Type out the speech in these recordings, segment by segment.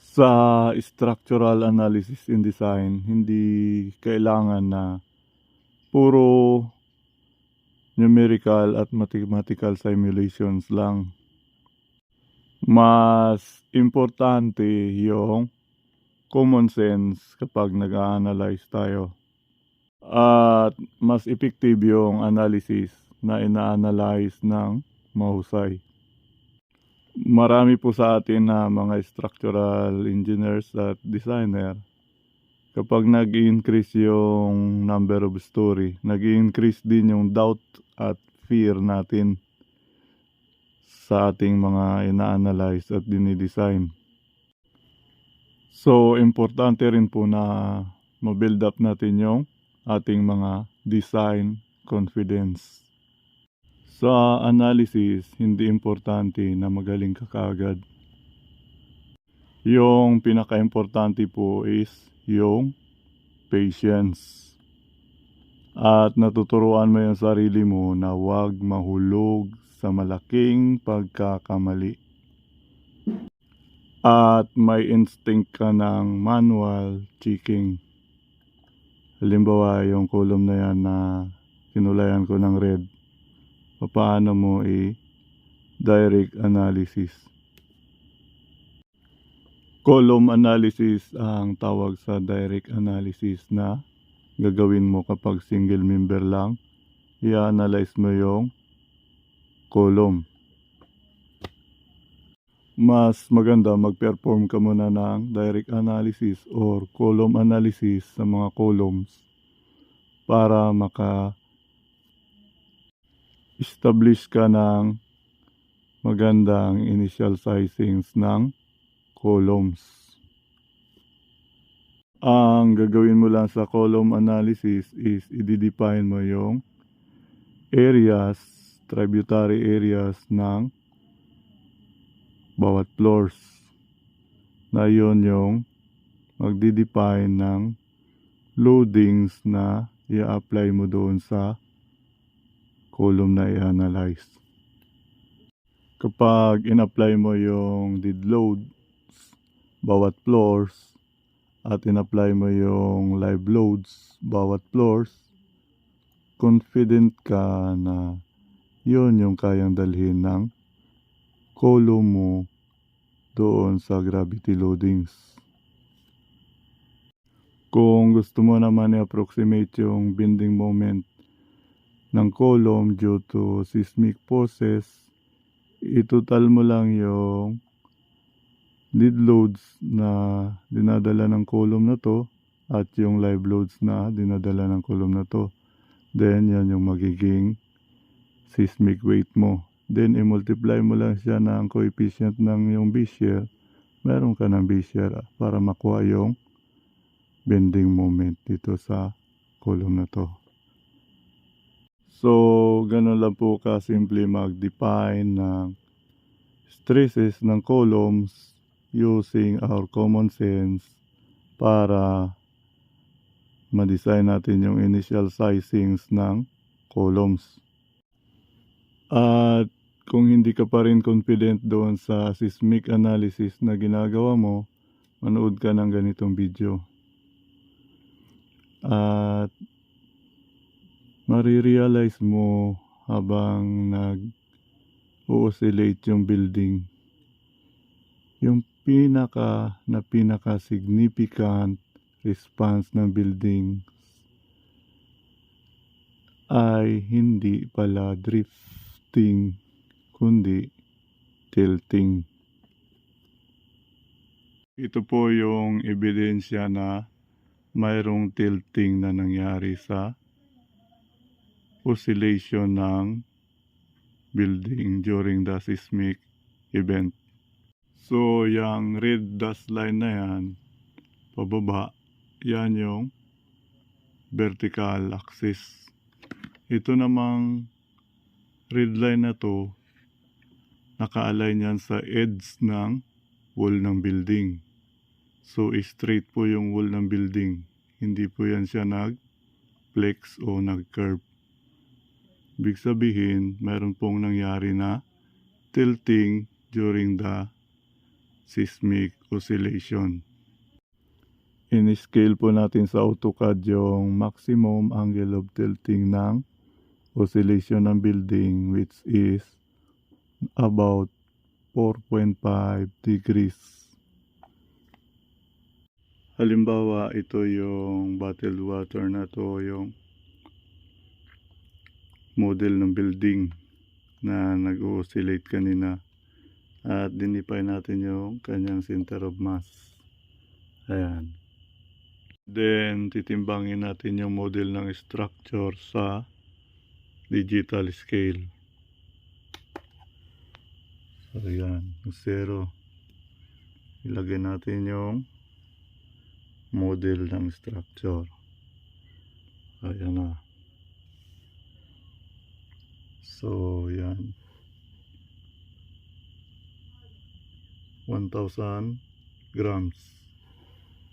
Sa structural analysis and design, hindi kailangan na puro numerical at mathematical simulations lang. Mas importante yung common sense kapag nag-a-analyze tayo. At mas effective yung analysis na ina-analyze ng mahusay. Marami po sa atin na mga structural engineers at designer, kapag nag-increase yung number of story, nag-increase din yung doubt at fear natin sa ating mga ina-analyze at dinidesign. So, importante rin po na ma-build up natin yung ating mga design confidence. Sa analysis, hindi importante na magaling ka kaagad. Yung pinaka-importante po is yung patience. At natuturuan mo yung sarili mo na huwag mahulog sa malaking pagkakamali. At may instinct ka ng manual checking. Halimbawa, yung column na yan na kinulayan ko ng red, paano mo direct analysis. Column analysis ang tawag sa direct analysis na gagawin mo kapag single member lang. I-analyze mo yung column. Mas maganda mag-perform ka muna ng direct analysis or column analysis sa mga columns para maka-establish ka ng magandang initial sizings ng columns. Ang gagawin mo lang sa column analysis is i-define mo yung areas, tributary areas ng bawat floors. Na yun yung magdi-define ng loadings na i-apply mo doon sa column na i-analyze. Kapag in-apply mo yung dead loads bawat floors at in-apply mo yung live loads bawat floors, confident ka na yun yung kayang dalhin ng column mo doon sa gravity loadings. Kung gusto mo naman i-approximate yung bending moment ng column due to seismic forces, itotal mo lang yung dead loads na dinadala ng column na to at yung live loads na dinadala ng column na to. Then, yan yung magiging seismic weight mo. Then, i-multiply mo lang siya ng coefficient ng yung Bezier. Meron ka ng Bezier para makuha yung bending moment dito sa column na to. So, ganun lang po kasimple mag-define ng stresses ng columns using our common sense para ma-design natin yung initial sizings ng columns. At kung hindi ka pa rin confident doon sa seismic analysis na ginagawa mo, manood ka ng ganitong video. At marirealize mo habang nag-oscillate yung building, yung pinaka significant response ng building ay hindi pala drifting kundi tilting. Ito po yung ebidensya na mayroong tilting na nangyari sa oscillation ng building during the seismic event. So, yung red dust line na yan, pababa, yan yung vertical axis. Ito namang red line na to, naka-align yan sa edge ng wall ng building. So, straight po yung wall ng building. Hindi po yan siya nag-flex o nag-curve. Ibig sabihin, mayroon pong nangyari na tilting during the seismic oscillation. In-scale po natin sa AutoCAD yung maximum angle of tilting ng oscillation ng building, which is about 4.5 degrees. Halimbawa, ito yung bottled water na to, yung model ng building na nag-oscillate kanina. At dinipay natin yung kanyang center of mass. Ayan. Then, titimbangin natin yung model ng structure sa digital scale. So, ayan. 0. Ilagay natin yung model ng structure. Ayan na. So, yan. 1,000 grams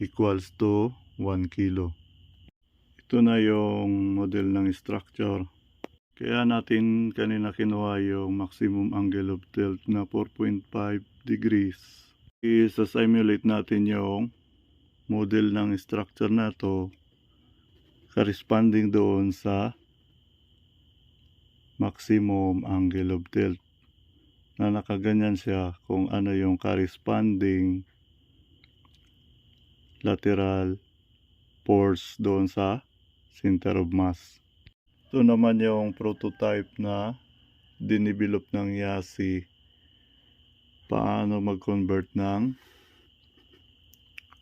equals to 1 kilo. Ito na yung model ng structure. Kaya natin kanina kinuha yung maximum angle of tilt na 4.5 degrees. Isa-simulate natin yung model ng structure na to corresponding doon sa maximum angle of tilt na nakaganyan siya kung ano yung corresponding lateral force doon sa center of mass. Ito naman yung prototype na dinivelop ng Yasi paano mag-convert ng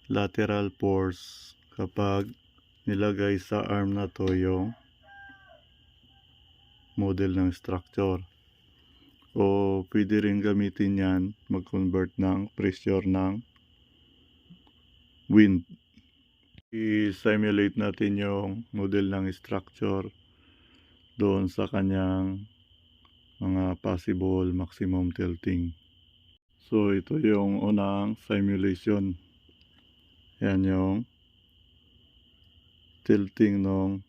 lateral force kapag nilagay sa arm na to yung model ng structure. O pwede rin gamitin yan mag-convert ng pressure ng wind. I-simulate natin yung model ng structure doon sa kanyang mga possible maximum tilting. So ito yung unang simulation. Yan yung tilting ng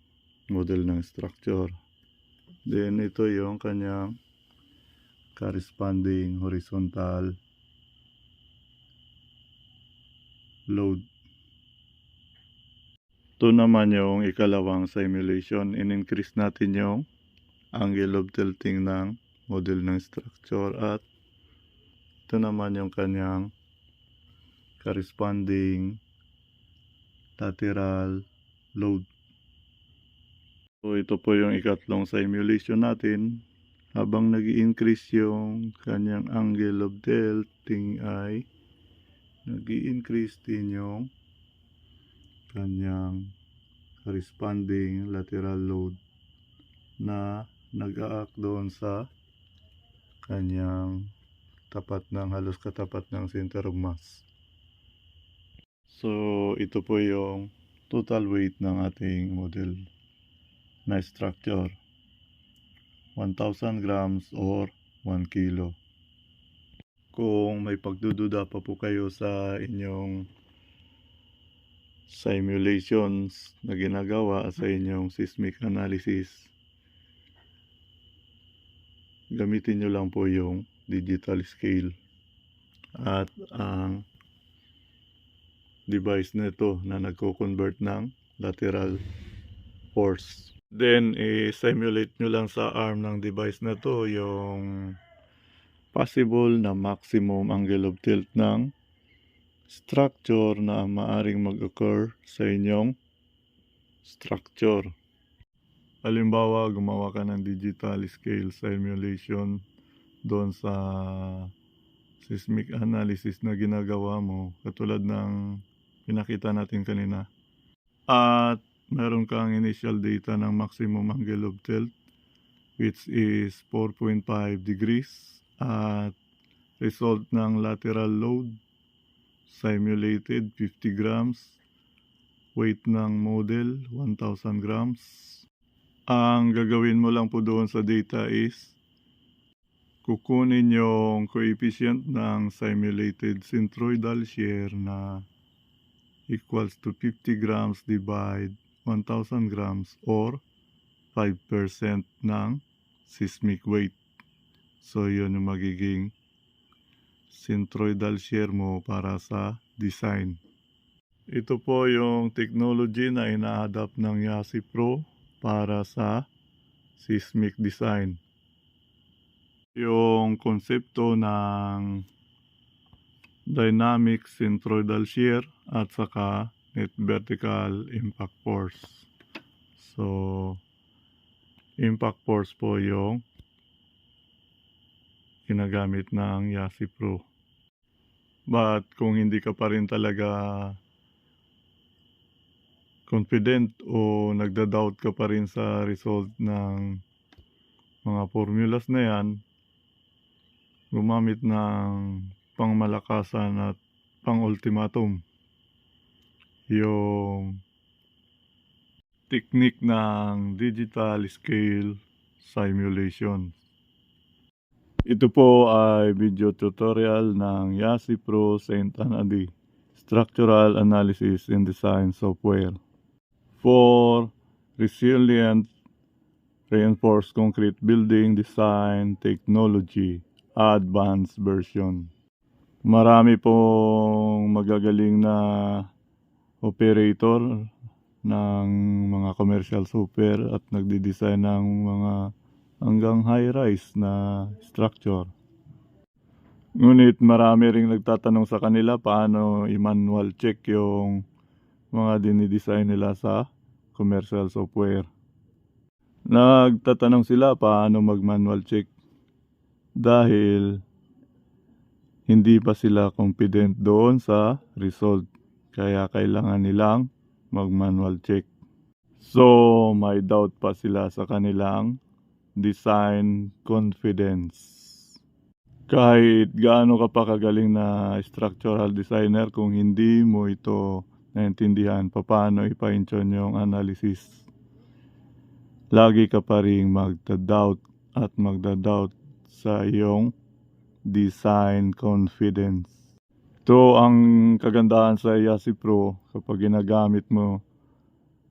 model ng structure. Then ito yung kanyang corresponding horizontal load. Ito naman yung ikalawang simulation. In-increase natin yung angle of tilting ng model ng structure at ito naman yung kanyang corresponding lateral load. So ito po yung ikatlong simulation natin. Habang nag-i-increase yung kanyang angle of tilting ay nag-i-increase din yung kanyang corresponding lateral load na nag-a-act doon sa kanyang tapat ng halos katapat ng center of mass. So ito po yung total weight ng ating model na structure. 1,000 grams or 1 kilo. Kung may pagdududa pa po kayo sa inyong simulations na ginagawa sa inyong seismic analysis, gamitin nyo lang po yung digital scale at ang device nito na nagko-convert ng lateral force. Then, i-simulate nyo lang sa arm ng device na to yung possible na maximum angle of tilt ng structure na maaring mag-occur sa inyong structure. Halimbawa, gumawa ka ng digital scale simulation doon sa seismic analysis na ginagawa mo, katulad ng pinakita natin kanina. At meron kang initial data ng maximum angle of tilt which is 4.5 degrees at result ng lateral load simulated 50 grams, weight ng model 1,000 grams. Ang gagawin mo lang po doon sa data is kukunin yung coefficient ng simulated centroidal shear na equals to 50 grams divide 1,000 grams or 5% ng seismic weight. So yun yung magiging centroidal shear mo para sa design. Ito po yung technology na ina-adapt ng Yasi Pro para sa seismic design. Yung konsepto ng dynamic centroidal shear at saka net vertical impact force. So, impact force po yung ginagamit ng Yasi Pro. But kung hindi ka pa rin talaga confident o nagda-doubt ka pa rin sa result ng mga formulas na yan, gumamit ng pangmalakasan at pang-ultimatum. Yung technique ng digital scale simulation. Ito po ay video tutorial ng Yasi Pro Saint Anadi Structural Analysis and Design Software for Resilient Reinforced Concrete Building Design Technology Advanced Version. Marami pong magagaling na operator ng mga commercial software at nagdi-design ng mga hanggang high-rise na structure. Ngunit marami ring nagtatanong sa kanila paano i-manual check yung mga dinidesign nila sa commercial software. Nagtatanong sila paano mag-manual check dahil hindi pa sila confident doon sa result. Kaya kailangan nilang mag-manual check. So, may doubt pa sila sa kanilang design confidence. Kahit gaano ka pa kagaling na structural designer, kung hindi mo ito naintindihan paano ipa-intune yung analysis, lagi ka pa rin magda-doubt at magda-doubt sa iyong design confidence. Ito ang kagandahan sa Yasi Pro kapag ginagamit mo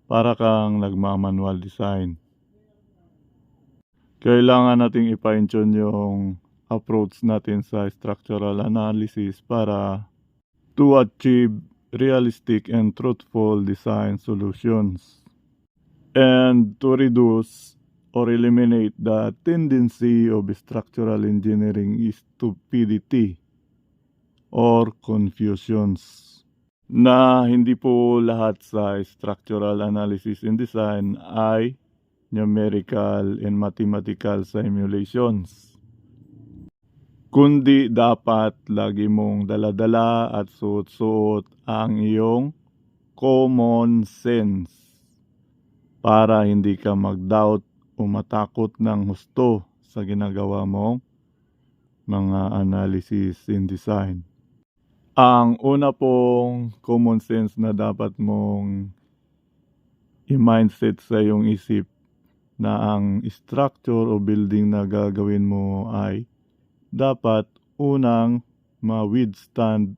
para kang nagmamanual design. Kailangan nating ipa-intune yung approach natin sa structural analysis para to achieve realistic and truthful design solutions and to reduce or eliminate the tendency of structural engineering stupidity or confusions. Na hindi po lahat sa structural analysis and design ay numerical and mathematical simulations. Kundi dapat lagi mong daladala at suot-suot ang iyong common sense para hindi ka mag-doubt o matakot ng husto sa ginagawa mong mga analysis and design. Ang una pong common sense na dapat mong i-mindset sa iyong isip na ang structure o building na gagawin mo ay dapat unang ma-withstand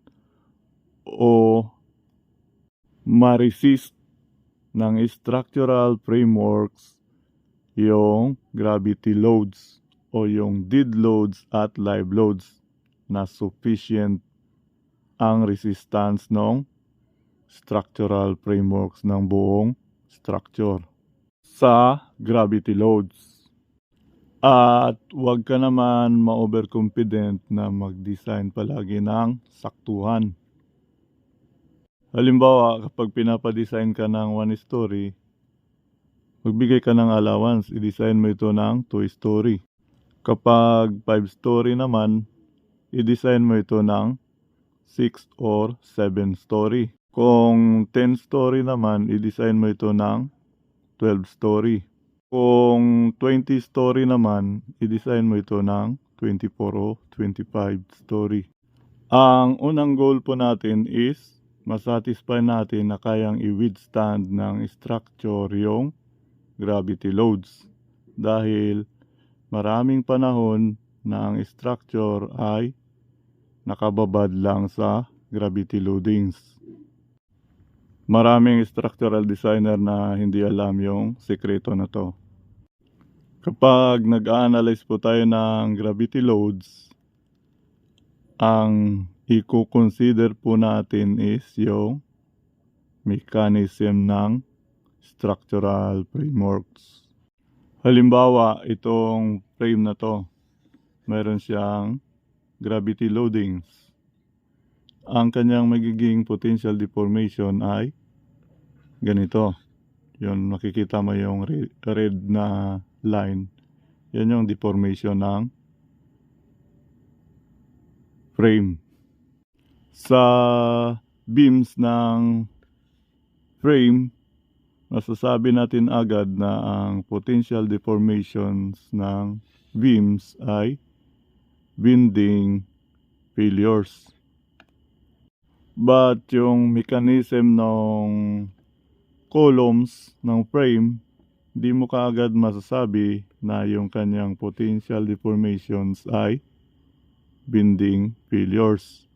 o ma-resist ng structural frameworks yung gravity loads o yung dead loads at live loads na sufficient ang resistance ng structural frameworks ng buong structure sa gravity loads. At huwag ka naman ma-overconfident na mag-design palagi ng saktuhan. Halimbawa, kapag pinapadesign ka ng 1-story, magbigay ka ng allowance, i-design mo ito ng 2-story. Kapag 5-story naman, i-design mo ito ng 6 or 7-story. Kung 10-story naman, i-design mo ito ng 12-story. Kung 20-story naman, i-design mo ito ng 24 o 25-story. Ang unang goal po natin is masatisfy natin na kayang i-withstand ng structure yung gravity loads. Dahil maraming panahon na ang structure ay nakababad lang sa gravity loadings. Maraming structural designer na hindi alam yung sekreto na to. Kapag nag-analyze po tayo ng gravity loads, ang i-consider po natin is yung mechanism ng structural frameworks. Halimbawa, itong frame na to, meron siyang gravity loadings. Ang kanyang magiging potential deformation ay ganito. Yun, makikita mo yung red na line. Yan yung deformation ng frame. Sa beams ng frame, masasabi natin agad na ang potential deformations ng beams ay bending failures. But yung mechanism ng columns ng frame, di mo kaagad masasabi na yung kanyang potential deformations ay bending failures.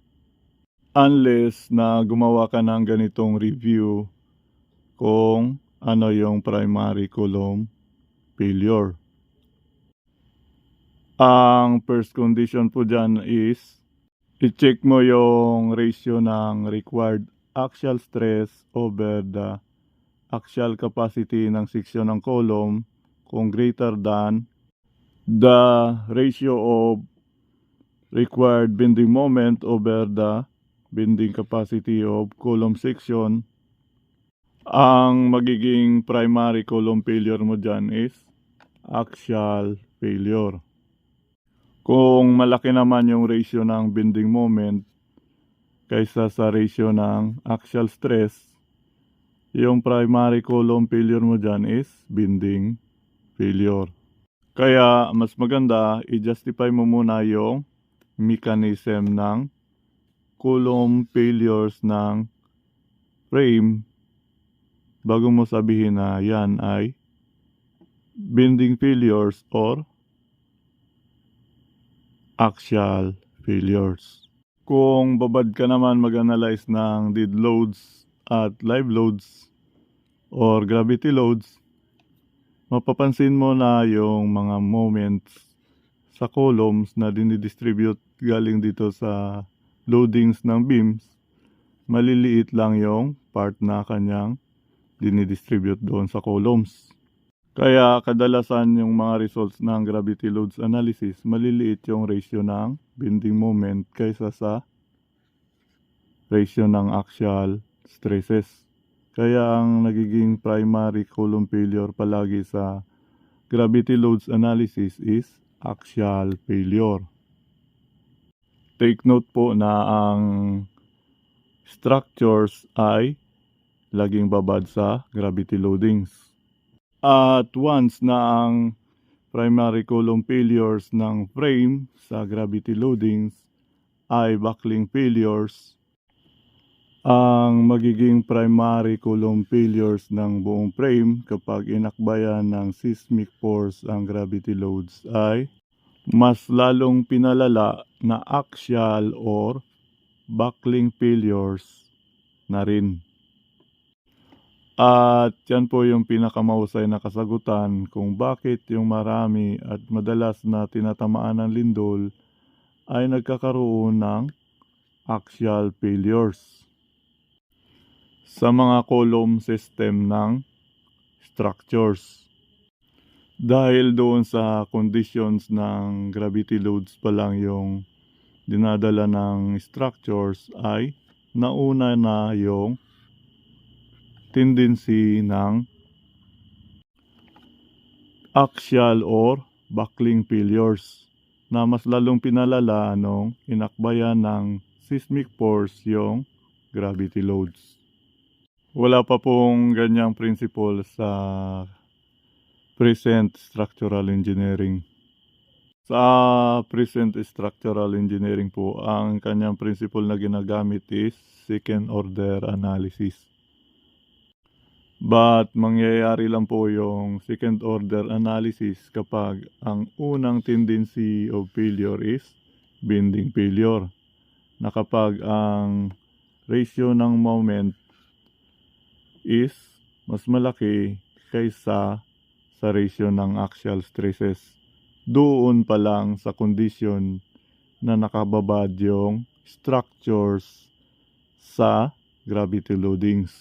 Unless na gumawa ka ng ganitong review kung ano yung primary column failure. Ang first condition po dyan is i-check mo yung ratio ng required axial stress over the axial capacity ng section ng column kung greater than the ratio of required bending moment over the bending capacity of column section. Ang magiging primary column failure mo dyan is axial failure. Kung malaki naman yung ratio ng bending moment kaysa sa ratio ng axial stress, yung primary column failure mo dyan is bending failure. Kaya mas maganda i-justify mo muna yung mechanism ng column failures ng frame bago mo sabihin na yan ay bending failures or axial failures. Kung babad ka naman mag-analyze ng dead loads at live loads or gravity loads, mapapansin mo na yung mga moments sa columns na dinidistribute galing dito sa loadings ng beams, maliliit lang yung part na kanyang dinidistribute doon sa columns. Kaya kadalasan yung mga results ng gravity loads analysis, maliliit yung ratio ng bending moment kaysa sa ratio ng axial stresses. Kaya ang nagiging primary column failure palagi sa gravity loads analysis is axial failure. Take note po na ang structures ay laging babad sa gravity loadings. At once na ang primary column failures ng frame sa gravity loadings ay buckling failures, ang magiging primary column failures ng buong frame kapag inakbayan ng seismic force ang gravity loads ay mas lalong pinalala na axial or buckling failures na rin. At yan po yung pinakamahusay na kasagutan kung bakit yung marami at madalas na tinatamaan ng lindol ay nagkakaroon ng axial failures sa mga column system ng structures. Dahil doon sa conditions ng gravity loads pa lang yung dinadala ng structures ay nauna na yung tendency ng axial or buckling failures na mas lalong pinalala nung inakbayan ng seismic force yung gravity loads. Wala pa pong ganyang principle sa present structural engineering. Sa present structural engineering po, ang kanyang principle na ginagamit is second order analysis. But mangyayari lang po yung second order analysis kapag ang unang tendency of failure is bending failure. Na kapag ang ratio ng moment is mas malaki kaysa sa ratio ng axial stresses. Doon pa lang sa condition na nakababad yung structures sa gravity loadings.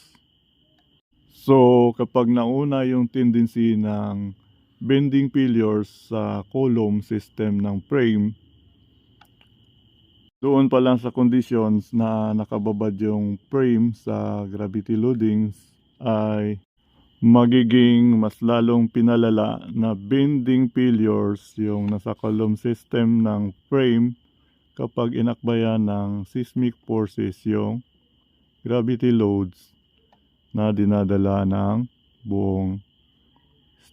So kapag nauna yung tendency ng bending failures sa column system ng frame, doon pa lang sa conditions na nakababad yung frame sa gravity loadings ay magiging mas lalong pinalala na bending failures yung nasa column system ng frame kapag inakbayan ng seismic forces yung gravity loads na dinadala ng buong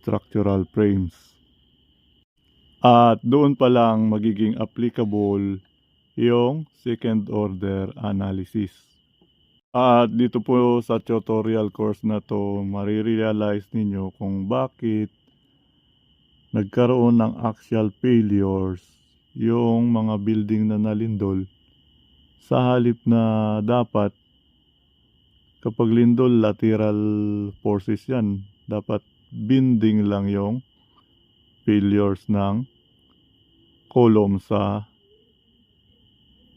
structural frames. At doon pa lang magiging applicable yung second order analysis. At dito po sa tutorial course na to, marirealize ninyo kung bakit nagkaroon ng axial failures yung mga building na nalindol sa halip na dapat kapag lindol lateral forces yan, dapat bending lang yung failures ng column sa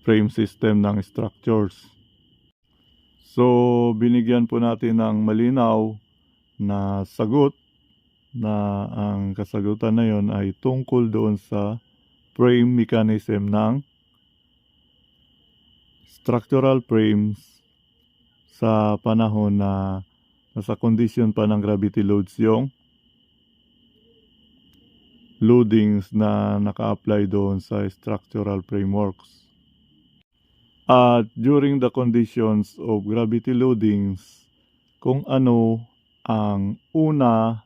frame system ng structures. So binigyan po natin ng malinaw na sagot na ang kasagutan na yon ay tungkol doon sa frame mechanism ng structural frames sa panahon na nasa condition pa ng gravity loads yung loadings na naka-apply doon sa structural frameworks. At during the conditions of gravity loadings, kung ano ang una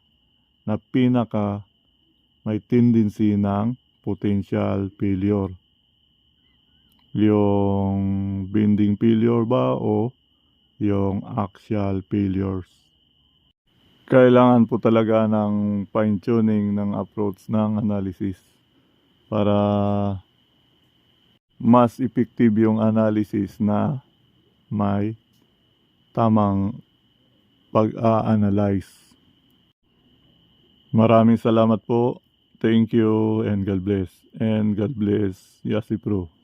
na pinaka may tendency ng potential failure. Yung bending failure ba o yung axial failures. Kailangan po talaga ng fine-tuning ng approach ng analysis para mas effective yung analysis na may tamang pag-a-analyze. Maraming salamat po. Thank you and God bless. And God bless Yasi Pro.